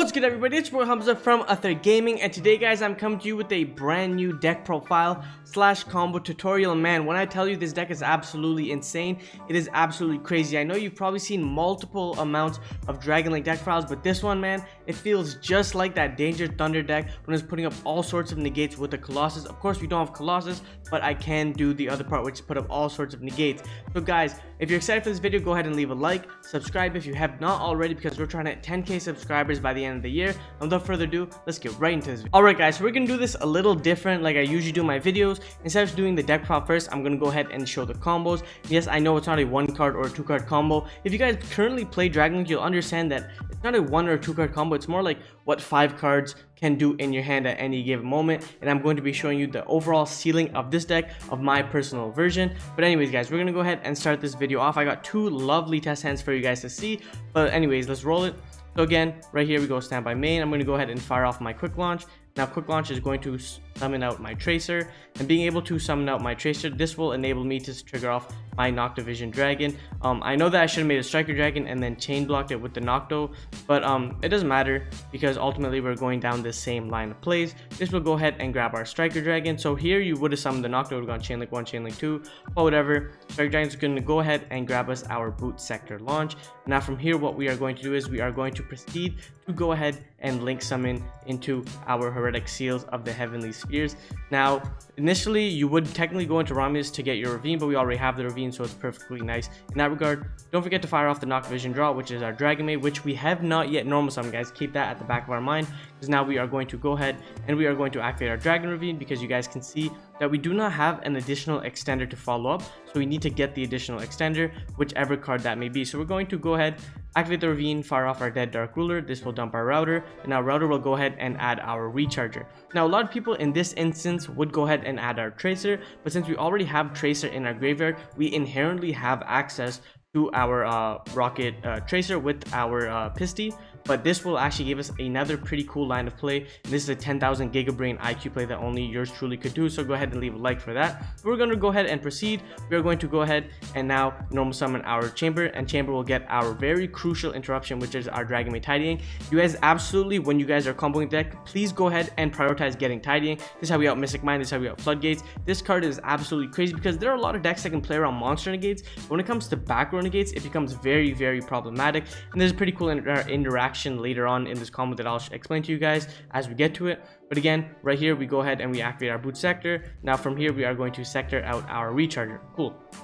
What's good, everybody? It's Bro Hamza from Ather Gaming, and today, guys, I'm coming to you with a brand new deck profile / combo tutorial. Man, when I tell you this deck is absolutely insane, it is absolutely crazy. I know you've probably seen multiple amounts of Dragon Link deck files, but this one, man, it feels just like that Danger Thunder deck when it's putting up all sorts of negates with the Colossus. Of course, we don't have Colossus, but I can do the other part, which is put up all sorts of negates. So, guys, if you're excited for this video, go ahead and leave a like, subscribe if you have not already, because we're trying to hit 10k subscribers by the end of the year. And without further ado, let's get right into this video. Alright, guys, so we're gonna do this a little different like I usually do in my videos. Instead of doing the deck profile first, I'm gonna go ahead and show the combos. Yes, I know it's not a 1-card or a 2-card combo. If you guys currently play Dragon Link, you'll understand that it's not a 1 or 2-card combo. It's more like what 5 cards can do in your hand at any given moment, and I'm going to be showing you the overall ceiling of this deck of my personal version. But anyways, guys, we're gonna go ahead and start this video off. I got 2 lovely test hands for you guys to see, but anyways, let's roll it. So again, right here we go standby main. I'm going to go ahead and fire off my quick launch. Now, quick launch is going to summon out my Tracer, and being able to summon out my Tracer, this will enable me to trigger off my Noctovision Dragon. I know that I should have made a Striker Dragon and then chain blocked it with the Nocto, but it doesn't matter because ultimately we're going down this same line of plays. This will go ahead and grab our Striker Dragon. So here you would have summoned the Nocto, would have gone Chain Link 1, Chain Link 2, but whatever. Striker Dragon is going to go ahead and grab us our Boot Sector launch. Now from here, what we are going to do is we are going to proceed to go ahead and link summon into our Heretic Seals of the Heavenly Spheres. Now, initially, you would technically go into Romulus to get your Ravine, but we already have the Ravine, so it's perfectly nice in that regard. Don't forget to fire off the Noctovision draw, which is our Dragon Maid, which we have not yet normal summon, guys. Keep that at the back of our mind, because now we are going to go ahead and we are going to activate our Dragon Ravine, because you guys can see that we do not have an additional extender to follow up, so we need to get the additional extender, whichever card that may be. So we're going to go ahead, activate the Ravine, fire off our Dead Dark Ruler. This will dump our Router, and now Router will go ahead and add our Recharger. Now, a lot of people in this instance would go ahead and add our Tracer, but since we already have Tracer in our graveyard, we inherently have access to our Rocket Tracer with our Pisty. But this will actually give us another pretty cool line of play. And this is a 10,000 Gigabrain IQ play that only yours truly could do. So go ahead and leave a like for that. We're going to go ahead and proceed. We are going to go ahead and now normal summon our Chamber, and Chamber will get our very crucial interruption, which is our Dragon Maid Tidying. You guys absolutely, when you guys are comboing the deck, please go ahead and prioritize getting Tidying. This is how we out Mystic Mine. This is how we out Floodgates. This card is absolutely crazy because there are a lot of decks that can play around monster negates. But when it comes to back row negates, it becomes very, very problematic. And there's a pretty cool interaction later on in this combo that I'll explain to you guys as we get to it. But again, right here we go ahead and we activate our Boot Sector. Now from here we are going to sector out our Recharger. Cool. So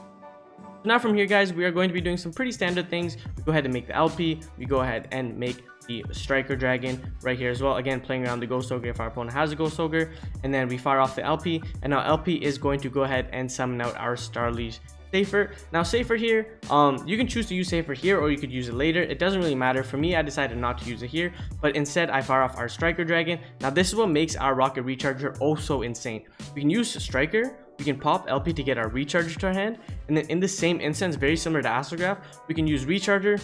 now from here, guys, we are going to be doing some pretty standard things. We go ahead and make the LP. We go ahead and make the Striker Dragon right here as well. Again, playing around the Ghost Ogre if our opponent has a Ghost Ogre. And then we fire off the LP. And now LP is going to go ahead and summon out our Starliege Safer. Now Safer here, you can choose to use Safer here or you could use it later. It doesn't really matter. For me, I decided not to use it here, but instead I fire off our Striker Dragon. Now this is what makes our Rocket Recharger oh so insane. We can use Striker, we can pop LP to get our Recharger to our hand, and then in the same instance, very similar to Astrograph, we can use Recharger.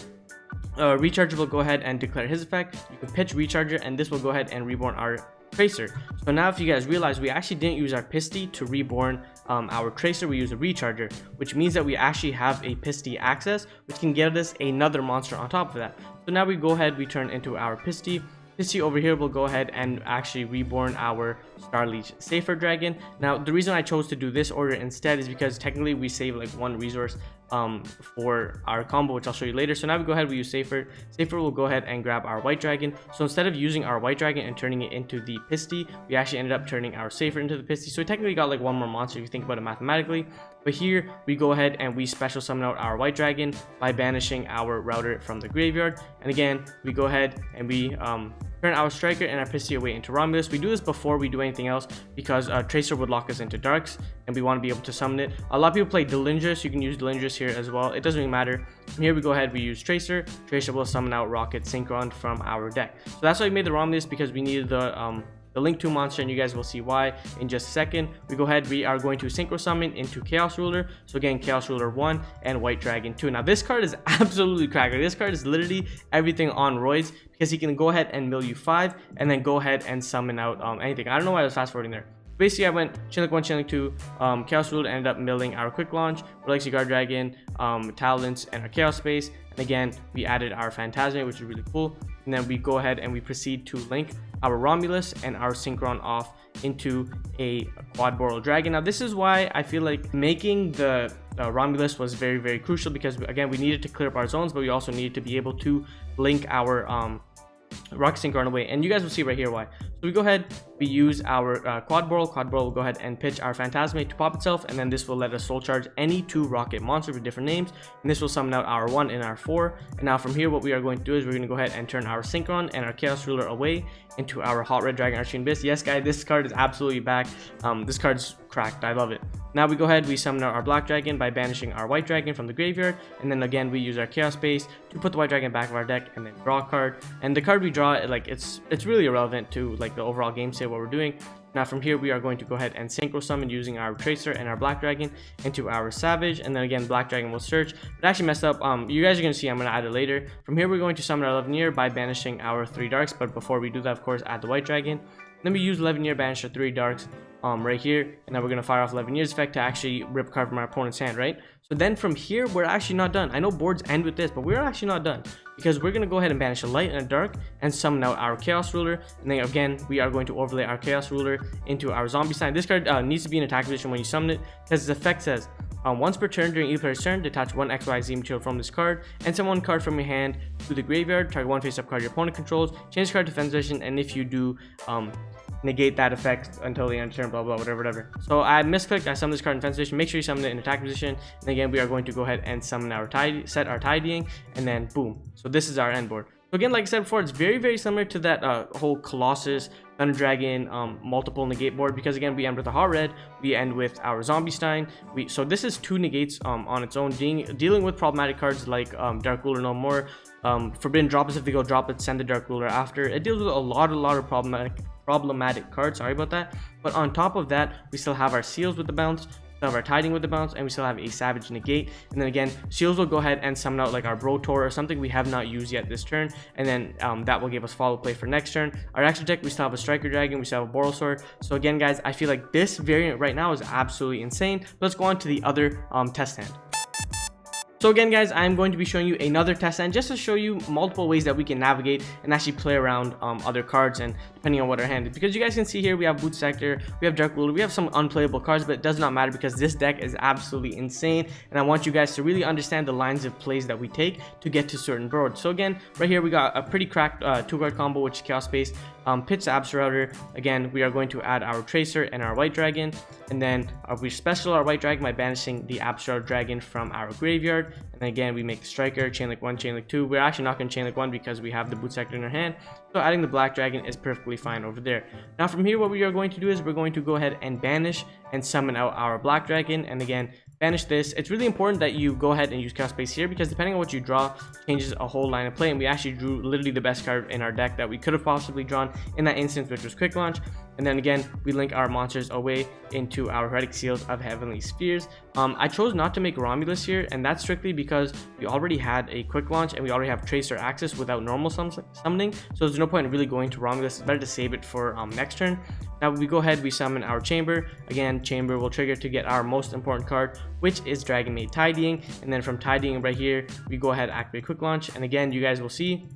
Recharger will go ahead and declare his effect. You can pitch Recharger, and this will go ahead and reborn our Tracer. So now if you guys realize, we actually didn't use our Pisty to reborn our Tracer. We use a Recharger, which means that we actually have a Pisty access, which can get us another monster on top of that. So now we go ahead, we turn into our Pisty. Pisty over here will go ahead and actually reborn our Starliege Safer Dragon. Now the reason I chose to do this order instead is because technically we save like 1 resource for our combo, which I'll show you later. So now we go ahead, we use Safer. Safer will go ahead and grab our White Dragon. So instead of using our White Dragon and turning it into the Pisty, we actually ended up turning our Safer into the Pisty. So we technically got like 1 more monster if you think about it mathematically. But here we go ahead and we special summon out our White Dragon by banishing our Router from the graveyard. And again, we go ahead and we turn our Striker and our Pisty away into Romulus. We do this before we do anything else because Tracer would lock us into Darks, and we want to be able to summon it. A lot of people play Delindrus. You can use Delindrus here as well. It doesn't really matter. From here we go ahead, we use Tracer. Tracer will summon out Rocket Synchron from our deck. So that's why we made the Romulus, because we needed the Link 2 monster, and you guys will see why in just a second. We go ahead, we are going to Synchro Summon into Chaos Ruler. So again, Chaos Ruler 1 and White Dragon 2. Now this card is absolutely cracker. This card is literally everything on roids, because he can go ahead and mill you 5 and then go ahead and summon out anything. I don't know why I was fast forwarding there. Basically, I went Chain Link 1, Chain Link 2, Chaos Ruler, ended up milling our Quick Launch, Galaxy Guard Dragon, Talents, and our Chaos Space. And again, we added our Phantasma, which is really cool. and then we go ahead and we proceed to link our Romulus and our Synchron off into a quad boral dragon. Now this is why I feel like making the Romulus was very crucial, because again, we needed to clear up our zones, but we also needed to be able to link our rocket synchron away, and you guys will see right here why. So we go ahead, we use our quad boral will go ahead and pitch our Phantasmate to pop itself, and then this will let us soul charge any 2 rocket monsters with different names, and this will summon out our 1 and our 4. And now from here, what we are going to do is we're going to go ahead and turn our Synchron and our Chaos Ruler away into our Hot Red Dragon Arching Abyss. Yes guys, this card is absolutely back. This card's cracked, I love it. Now we go ahead, we summon out our Black Dragon by banishing our White Dragon from the graveyard, and then again we use our Chaos Base to put the White Dragon back of our deck and then draw a card. And the card we draw, like it's really irrelevant to like the overall game state what we're doing. Now from here, we are going to go ahead and synchro summon using our Tracer and our Black Dragon into our Savage, and then again Black Dragon will search. But actually messed up. You guys are going to see I'm going to add it later. From here, we're going to summon our Levineer by banishing our 3 darks, but before we do that, of course, add the White Dragon. Then we use Levineer, banish the 3 darks right here, and then we're going to fire off Levineer's effect to actually rip a card from our opponent's hand, right? So then from here, we're actually not done. I know boards end with this, but we're actually not done, because we're going to go ahead and banish a light and a dark and summon out our Chaos Ruler, and then again we are going to overlay our Chaos Ruler into our Zombie Sign. This card needs to be in attack position when you summon it, because its effect says once per turn during either player's turn, detach 1 XYZ material from this card and send 1 card from your hand to the graveyard. Target 1 face-up card your opponent controls. Change card to defense position, and if you do, negate that effect until the end of turn, blah blah, whatever. So I misclicked, I summoned this card in defense position. Make sure you summon it in attack position, and again we are going to go ahead and summon our set our tidying, and then boom. So this is our end board. So again, like I said before, it's very similar to that whole Colossus, Thunder Dragon, multiple negate board, because again we end with a hot red, we end with our Zombie Stein. So this is 2 negates on its own, dealing with problematic cards like Dark Ruler no more, Forbidden Droplets if they go droplets, send the Dark Ruler after. It deals with a lot of problematic cards, sorry about that. But on top of that, we still have our Seals with the bounce, we still have our Tiding with the bounce, and we still have a Savage negate. And then again, Seals will go ahead and summon out like our Brotor or something we have not used yet this turn, and then that will give us follow play for next turn. Our extra deck, we still have a Striker Dragon, we still have a Boral Sword. So again guys, I feel like this variant right now is absolutely insane. Let's go on to the other test hand. So again guys, I'm going to be showing you another test hand just to show you multiple ways that we can navigate and actually play around other cards, and depending on what our hand is. Because you guys can see here, we have Boot Sector, we have Dark Ruler, we have some unplayable cards, but it does not matter because this deck is absolutely insane, and I want you guys to really understand the lines of plays that we take to get to certain boards. So again, right here we got a pretty cracked 2-card combo, which is Chaos Space, Pitch the Abster. Again, we are going to add our Tracer and our White Dragon, and then we special our White Dragon by banishing the Abster Dragon from our graveyard. And again, we make the Striker, Chain Link 1, Chain Link 2. We're actually not going to Chain Link 1 because we have the Boot Sector in our hand. So adding the Black Dragon is perfectly fine over there. Now from here, what we are going to do is we're going to go ahead and banish and summon out our Black Dragon. And again, banish this. It's really important that you go ahead and use Chaos Space here, because depending on what you draw changes a whole line of play, and we actually drew literally the best card in our deck that we could have possibly drawn in that instance, which was Quick Launch. And then again, we link our monsters away into our Heretic Seals of Heavenly Spheres. I chose not to make Romulus here, and that's strictly because we already had a Quick Launch and we already have Tracer access without normal summoning, so there's no point in really going to Romulus. It's better to save it for next turn. Now we go ahead, we summon our Chamber. Again, Chamber will trigger to get our most important card, which is Dragonmaid Tidying, and then from Tidying right here, we go ahead, activate Quick Launch, and again, you guys will see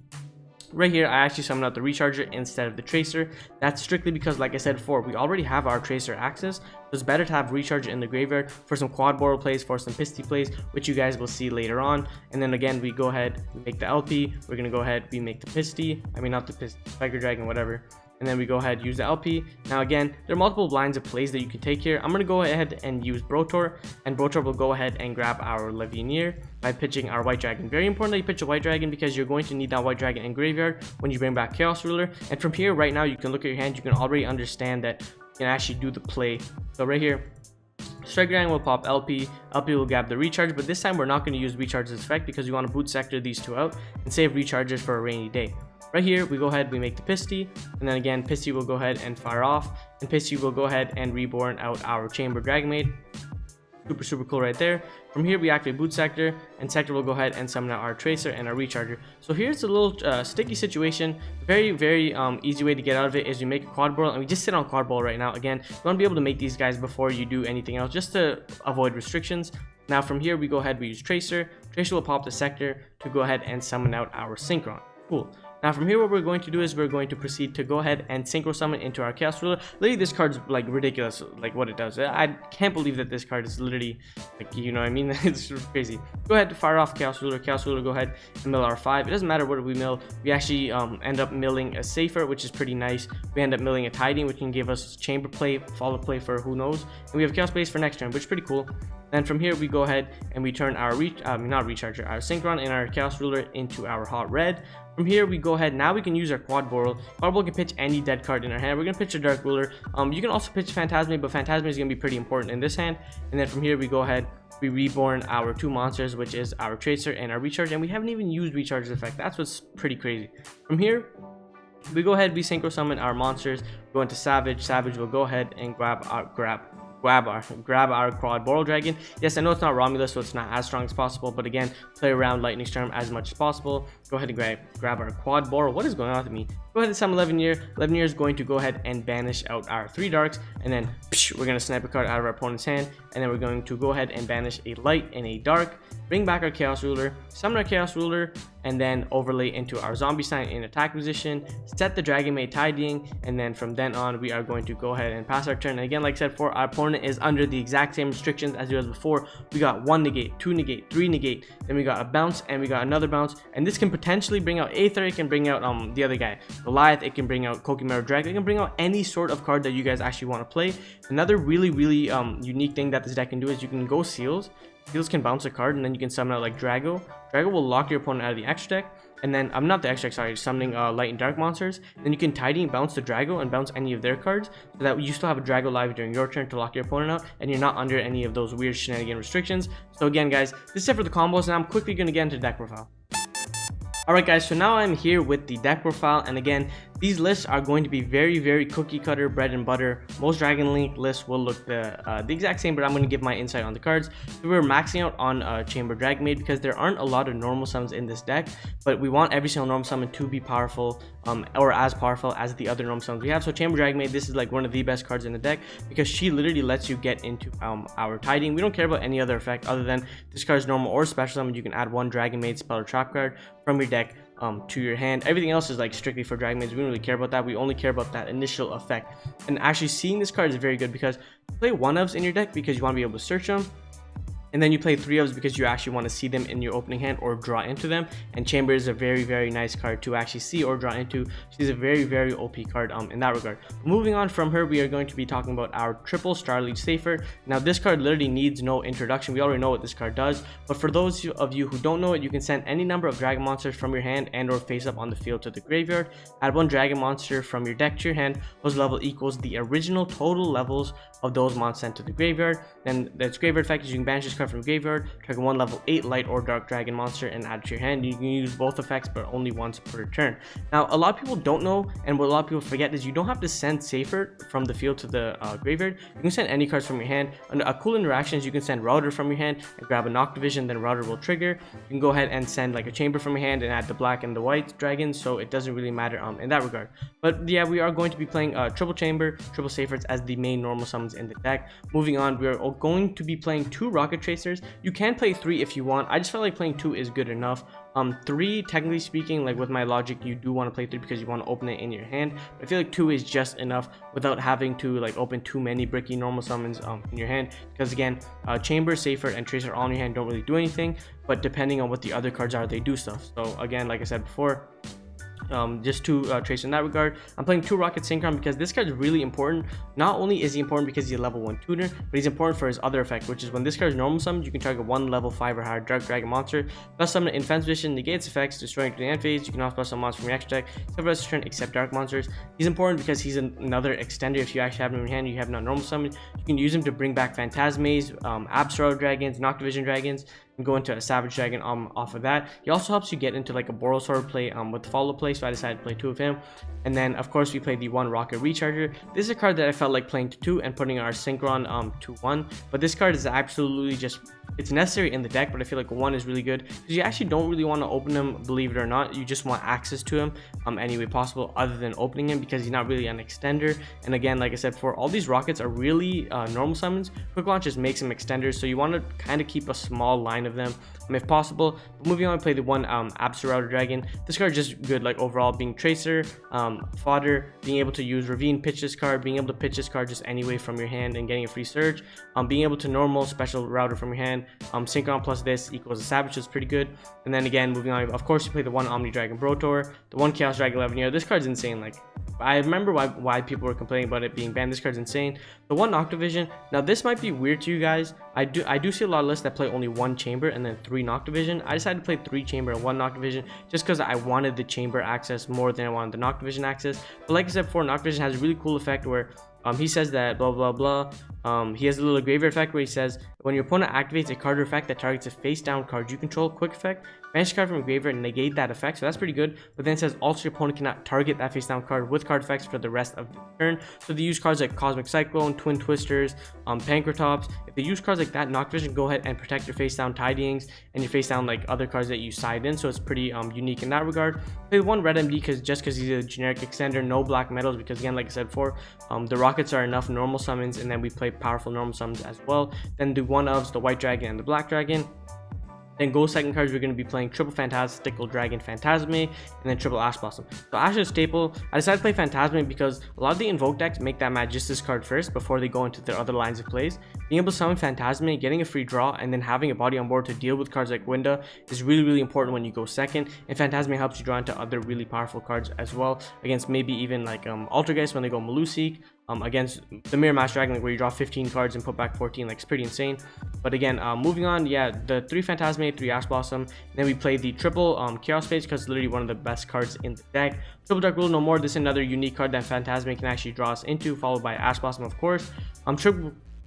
right here, I actually summoned out the Recharger instead of the Tracer. That's strictly because, like I said before, we already have our Tracer access, so it's better to have Recharger in the graveyard for some quad boral plays, for some Pisty plays, which you guys will see later on. And then again, we go ahead, we make the LP, we're going to go ahead, we make the Pisty, I mean not the Pisty, Tiger Dragon, whatever. And then we go ahead, use the LP. Now again, there are multiple lines of plays that you can take here. I'm going to go ahead and use Brotor, and Brotor will go ahead and grab our Levineer by pitching our White Dragon. Very important that you pitch a White Dragon, because you're going to need that White Dragon in graveyard when you bring back Chaos Ruler. And from here, right now, you can look at your hand, you can already understand that you can actually do the play. So right here, Strike Dragon will pop LP, LP will grab the Recharge, but this time we're not going to use Recharge's effect because we want to Boot Sector these 2 out and save Recharges for a rainy day. Right here, we go ahead, we make the Pisty, and then again, Pisty will go ahead and fire off, and Pisty will go ahead and reborn out our Chamber Dragonmaid. Super cool right there. From here, we activate Boot Sector, and Sector will go ahead and summon out our Tracer and our Recharger. So here's a little sticky situation. Very easy way to get out of it is you make a quad boral, and we just sit on quad boral right now. Again, you want to be able to make these guys before you do anything else, just to avoid restrictions. Now from here, we go ahead, we use Tracer. Tracer will pop the Sector to go ahead and summon out our Synchron. Cool. Now from here, what we're going to do is we're going to proceed to go ahead and synchro summon into our Chaos Ruler. Literally, this card's like ridiculous, like what it does. I can't believe that this card is literally like, you know what I mean? It's crazy. Go ahead to fire off Chaos Ruler. Chaos Ruler, go ahead and mill our 5. It doesn't matter what we mill. We actually end up milling a Safer, which is pretty nice. We end up milling a Tiding, which can give us chamber play, follow play for who knows. And we have Chaos Base for next turn, which is pretty cool. Then from here, we go ahead and we turn our our Synchron and our Chaos Ruler into our Hot Red. From here, we go ahead. Now we can use our Quad Boral. Quad Boral can pitch any dead card in our hand. We're going to pitch a Dark Ruler. You can also pitch Phantasme, but Phantasme is going to be pretty important in this hand. And then from here, we go ahead. We reborn our 2 monsters, which is our Tracer and our Recharge. And we haven't even used Recharge's effect. That's what's pretty crazy. From here, we go ahead. We Synchro Summon our monsters. Go into Savage. Savage will go ahead and grab our Quad Boral Dragon. Yes, I know it's not Romulus, so it's not as strong as possible, but again, play around Lightning Storm as much as possible. Go ahead and grab our Quad Boral. What is going on with me? Go ahead and summon 11 Year. 11 Year is going to go ahead and banish out our 3 Darks, and then we're going to snipe a card out of our opponent's hand, and then we're going to go ahead and banish a Light and a Dark, bring back our Chaos Ruler, summon our Chaos Ruler, and then overlay into our Zombie Sign in attack position, set the Dragon Maid Tidying, and then from then on, we are going to go ahead and pass our turn. And again, like I said, for our opponent is under the exact same restrictions as he was before. We got 1 negate, 2 negate, 3 negate, then we got a bounce, and we got another bounce, and this can potentially bring out Ather. It can bring out the other guy, Goliath. It can bring out Kokimero Dragon. It can bring out any sort of card that you guys actually want to play. Another really unique thing that this deck can do is you can go Seals. Seals can bounce a card, and then you can summon out like Drago. Drago will lock your opponent out of the extra deck, and then I'm not the extra deck, sorry, summoning Light and Dark monsters. Then you can Tidy and bounce the Drago and bounce any of their cards, so that you still have a Drago live during your turn to lock your opponent out, and you're not under any of those weird shenanigan restrictions. So again, guys, this is it for the combos, and I'm quickly going to get into deck profile. Alright guys, so now I'm here with the deck profile, and again, these lists are going to be very cookie cutter, bread and butter. Most Dragon Link lists will look the exact same, but I'm going to give my insight on the cards. So we're maxing out on Chamber Dragon Maid because there aren't a lot of normal summons in this deck, but we want every single normal summon to be powerful, or as powerful as the other normal summons we have. So Chamber Dragon Maid, this is like one of the best cards in the deck because she literally lets you get into our Tiding. We don't care about any other effect other than this card's normal or special summon. You can add 1 Dragon Maid spell or trap card from your deck to your hand. Everything else is like strictly for Dragon Maids. We don't really care about that. We only care about that initial effect. And actually seeing this card is very good because you play 1-ofs in your deck because you want to be able to search them. And then you play 3-ofs because you actually want to see them in your opening hand or draw into them. And Chamber is a very nice card to actually see or draw into. She's a very OP card in that regard. Moving on from her, we are going to be talking about our triple Starlight Safer. Now this card literally needs no introduction. We already know what this card does. But for those of you who don't know it, you can send any number of dragon monsters from your hand and or face up on the field to the graveyard. Add 1 dragon monster from your deck to your hand, whose level equals the original total levels of those monsters sent to the graveyard. Then that's graveyard effect is you can banish this card from graveyard, target 1 level 8 light or dark dragon monster and add it to your hand. You can use both effects but only once per turn. Now a lot of people don't know, and what a lot of people forget is you don't have to send Safer from the field to the graveyard. You can send any cards from your hand. And a cool interaction is you can send Router from your hand and grab a Knock Division, then Router will trigger. You can go ahead and send like a Chamber from your hand and add the black and the white dragons, so it doesn't really matter in that regard. But yeah, we are going to be playing triple Chamber, triple Safers as the main normal summons in the deck. Moving on, we are going to be playing 2 Rocket Tracers. You can play 3 if you want. I just felt like playing 2 is good enough. 3, technically speaking, like with my logic, you do want to play 3 because you want to open it in your hand. But I feel like 2 is just enough without having to like open too many bricky normal summons in your hand. Because again, Chamber, Safer, and Tracer all in your hand don't really do anything. But depending on what the other cards are, they do stuff. So again, like I said before, just 2 Tracer in that regard. I'm playing 2 Rocket Synchron because this card is really important. Not only is he important because he's a level 1 tutor, but he's important for his other effect, which is when this card is normal summoned, you can target 1 level 5 or higher dark dragon monster, plus summon in defense position, negates effects, destroying to the end phase. You can also plus some monsters from your extra deck, except for this turn, except dark monsters. He's important because he's another extender. If you actually have him in your hand, you have not normal summon. You can use him to bring back Phantasmes, Absaro dragons, Knock Division dragons, and go into a Savage Dragon off of that. He also helps you get into like a Boral Sword play with follow play, so I decided to play 2 of him. And then of course we played the 1 Rocket Recharger. This is a card that I felt like playing to 2 and putting our Synchron to 1, but this card is absolutely just It's necessary in the deck, but I feel like 1 is really good because you actually don't really want to open him, believe it or not. You just want access to him any way possible other than opening him, because he's not really an extender. And again, like I said, for all these rockets are really normal summons. Quick launch just makes them extenders, so you want to kind of keep a small line of them if possible. But moving on, play the one Absolute Dragon. This card is just good, like overall being tracer, fodder, being able to use Ravine, pitch this card, being able to pitch this card just anyway from your hand and getting a free surge, being able to normal special router from your hand, synchron plus this equals a savage, is pretty good. And then again, moving on, of course you play the one Omni Dragon Brotor, the one Chaos Dragon 11 year. This card's insane. Like, I remember why people were complaining about it being banned. This card's insane. The one Noctivision. Now this might be weird to you guys. I do see a lot of lists that play only 1 chamber and then 3 Noctivision. I decided to play 3 chamber and 1 Noctivision just because I wanted the chamber access more than I wanted the Noctivision access. But like I said before, Noctivision has a really cool effect where he says that blah blah blah. He has a little graveyard effect where he says when your opponent activates a card or effect that targets a face down card you control, quick effect, banish card from a graveyard and negate that effect. So that's pretty good. But then it says also your opponent cannot target that face down card with card effects for the rest of the turn. So they use cards like Cosmic Cyclone, Twin Twisters, Pankratops. If they use cards like that, Noctivision go ahead and protect your face down Tidyings and your face down like other cards that you side in. So it's pretty unique in that regard. Play one Red MD because he's a generic extender, no black metals, because again, like I said before, the rockets are enough normal summons, and then we play powerful normal summons as well. Then do one ofs, the White Dragon and the Black Dragon. Then go second cards, we're going to be playing triple Fantastical Dragon Phantasme and then triple Ash Blossom. So Ash is staple. I decided to play Phantasme because a lot of the Invoke decks make that Magistus card first before they go into their other lines of plays. Being able to summon Phantasme, getting a free draw, and then having a body on board to deal with cards like Winda is really important when you go second. And Phantasme helps you draw into other really powerful cards as well, against maybe even like Altergeist when they go Malusik. Against the Mirror Match Dragon, like where you draw 15 cards and put back 14, like it's pretty insane. But again, moving on, yeah, the 3 Phantasme, 3 Ash Blossom. Then we play the triple Chaos Phase because it's literally one of the best cards in the deck. Triple Dark Rule no more. This is another unique card that Phantasme can actually draw us into, followed by Ash Blossom, of course.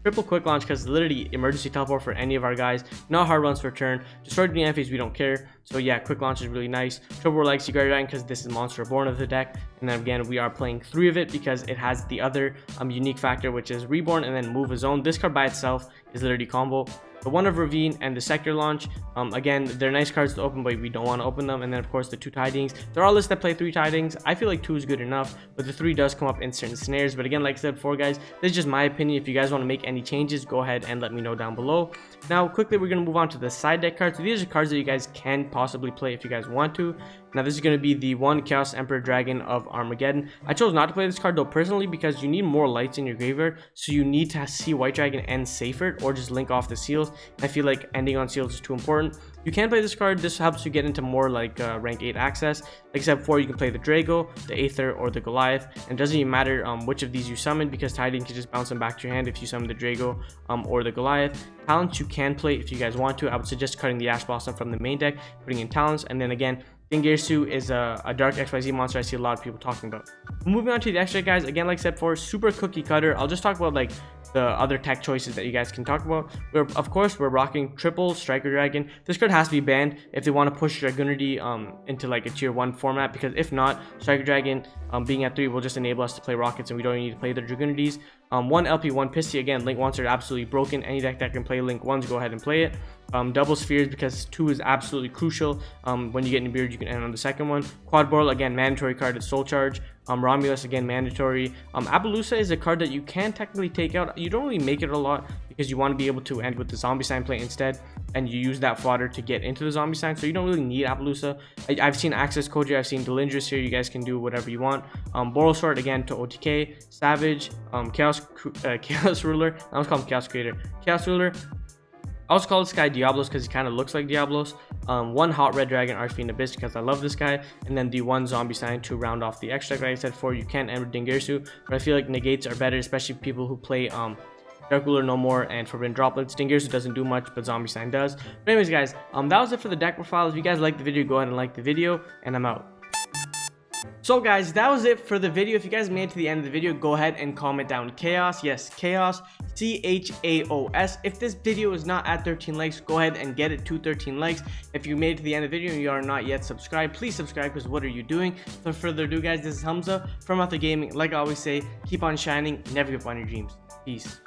Triple quick launch because literally emergency teleport for any of our guys, not hard runs for turn, destroy the phase, we don't care. So yeah, quick launch is really nice. Triple Legacy Guardian Dragon because this is Monster Reborn of the deck, and then again we are playing 3 of it because it has the other unique factor, which is Reborn and then Move a Zone. This card by itself is literally combo. The one of Ravine and the Sector Launch, again, they're nice cards to open, but we don't want to open them. And then of course the 2 Tidings. There are lists that play 3 Tidings. I feel like 2 is good enough, but the 3 does come up in certain scenarios. But again, like I said before, guys, this is just my opinion. If you guys want to make any changes, go ahead and let me know down below. Now quickly, we're going to move on to the side deck cards. So these are cards that you guys can possibly play if you guys want to. Now this is going to be the one Chaos Emperor Dragon of Armageddon. I chose not to play this card though personally because you need more lights in your graveyard, so you need to see White Dragon and Seyfert or just link off the seals. I feel like ending on seals is too important. You can play this card. This helps you get into more like rank 8 access. Like I said before, you can play the Drago, the Ather, or the Goliath, and it doesn't even matter which of these you summon because Tiding can just bounce them back to your hand if you summon the Drago or the Goliath. Talents you can play if you guys want to. I would suggest cutting the Ash Blossom from the main deck, putting in talents, and then again, Dingirsu is a dark XYZ monster I see a lot of people talking about. Moving on to the extra guys, again, like I said before, super cookie cutter. I'll just talk about like the other tech choices that you guys can talk about. Of course, we're rocking triple Striker Dragon. This card has to be banned if they want to push Dragunity into like a tier 1 format, because if not, Striker Dragon being at 3 will just enable us to play rockets and we don't need to play the Dragunities. 1 LP, 1 Pissy. Again, Link 1s are absolutely broken. Any deck that can play Link 1s, go ahead and play it. Double Spheres because 2 is absolutely crucial. When you get in Beard, you can end on the second one. Quad Boral, again, mandatory card at Soul Charge. Romulus, again, mandatory. Appaloosa is a card that you can technically take out. You don't really make it a lot because you want to be able to end with the Zombie Sign play instead, and you use that fodder to get into the Zombie Sign, so you don't really need Appaloosa. I've seen Access Koji, I've seen Delindrus here. You guys can do whatever you want. Boral Sword, again, to OTK. Savage, Chaos Ruler. I almost call him Chaos Creator. Chaos Ruler. I also call this guy Diablos because he kind of looks like Diablos. 1 Hot Red Dragon Archfiend Abyss because I love this guy, and then the 1 Zombie Sign to round off the extra. Like I said before, you can end with Dingirsu, but I feel like negates are better, especially people who play Dark Ruler no more and Forbidden Droplets. Dingirsu doesn't do much, but Zombie Sign does. But anyways, guys, that was it for the deck profile. If you guys liked the video, go ahead and like the video, and I'm out. So guys, that was it for the video. If you guys made it to the end of the video, go ahead and comment down Chaos. Yes, Chaos, CHAOS. If this video is not at 13 likes, go ahead and get it to 13 likes. If you made it to the end of the video and you are not yet subscribed, please subscribe, because what are you doing? Without further ado, guys, this is Hamza from Ather Gaming. Like I always say, keep on shining, never give up on your dreams. Peace.